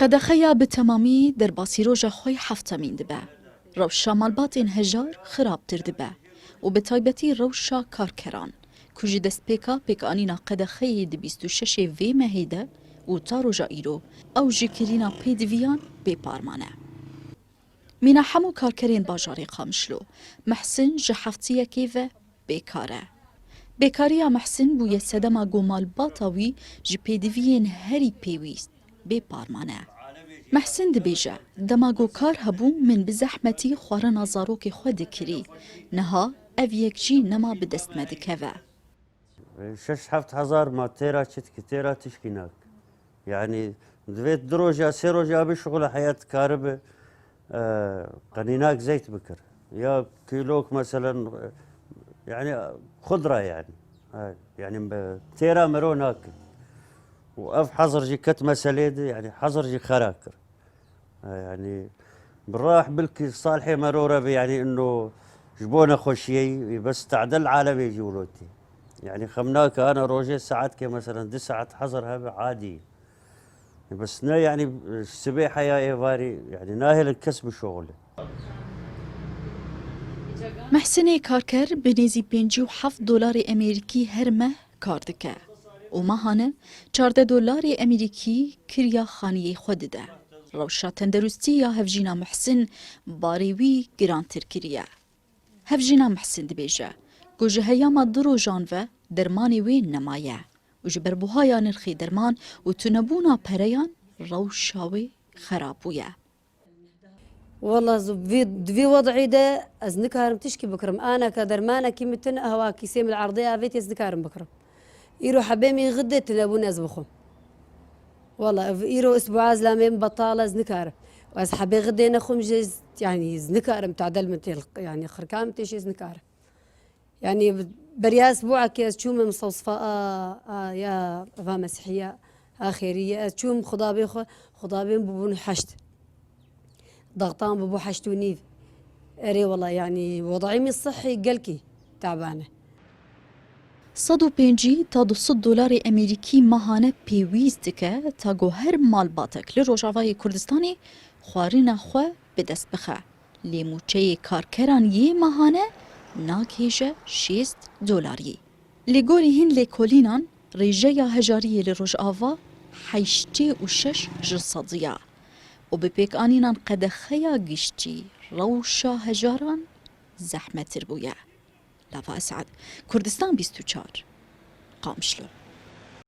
قەدەخەیە بتەمامی دەرباسی ڕۆژە خۆی هەفتەمین دەبە. ڕەوشە ماڵباتên هەژار خراپتر دەبە و بە تایبەتی ڕەوشە کارکەران کوژی دەستپێکە پێکانینا قەدەخەیە دی 26 vê mehê de û ta roja îro ew ji kirîna pêdiviyan bêparman e. Mîna hemû karkerên bajarê Qamişlo, Mehsin ji heftiyekê ve bêkar e. Bêkariya Mehsin bûye sedema gomalbata wî ji pêdiviyên herî pêwîst bêparman e. Mehsin dibêje, dema gokar hebû min bi zehmetî xwarina zarokê xwe dikirî, niha ev yek jî nema bi dest me dikeve. 6-7 ما تيرا تشتكي تيرا تشكيناك يعني دويت دروجة سيروجة بشغل حياة كهرباء قنيناك زيت بكر يا كيلوك مثلا يعني خضرة يعني تيرا مروناك وأف حظر جي كت مسليد يعني حظر جي خراكر يعني بالراح بلكي صالحي مرورة يعني إنه جبونا خوشي بس تعدل عالمي جولوتي يعني خمناك انا روجي ساعات كي مثلا 9 ساعات حظر هذا عادي بس نا يعني السبيحه يا ايفاري يعني ناهل الكسب شغله. محسنê karker bi nêzî 57 dolarê Amerîkî her meh kar dike û mehane 14 dolarê Amerîkî kiriya xaniyê xwe dide. Rewşa tenderûstî ya hevjîna Mehsin barê wî girantir kiriye. Hevjîna Mehsin dibêje ku ji heyama di rojan ve dermanê wê nemaye û ji ber buhaya nirxê derman û tunebûna pereyan rewşa wê xerab bûye. والله في وضعي ده از نكارم تشكي بكرم انا كدرمانه كيمتن هوا كيسيم العرضيه افيت از نكارم بكرم يروح حبيمي غدت تلابون از بخم والله يرو اسبوع زلامين بطاله از نكارم واز حبي غدينا خم جز يعني از نكارم تعدل متل يعني خركام تيش از نكارم يعني بريا اسبوع كي تشوم مستوصفه يا فا مسيحيه اخيريه تشوم خضابي ببون حشت ضغطان ببو حشت ونيف اري والله يعني وضعي من الصحي قلكي تعبانه 150 تا 200 dolarê Amerîkî mehane pêwîst dike ta got her malbatek li Rojavayê Kurdistanê xwarina xwe bi dest bixe. Lêmûçeyê karkeran yê mehane nakêje 6 dolarî. Lê gorî hin lêkolînan rêjeya hejariyê li Rojava 86 ji sediya û bi pêkanînan qedexeya giştî rewşa hejaran zehmettir bûye. Lava Esad, Kurdistan 24 Qamişlo.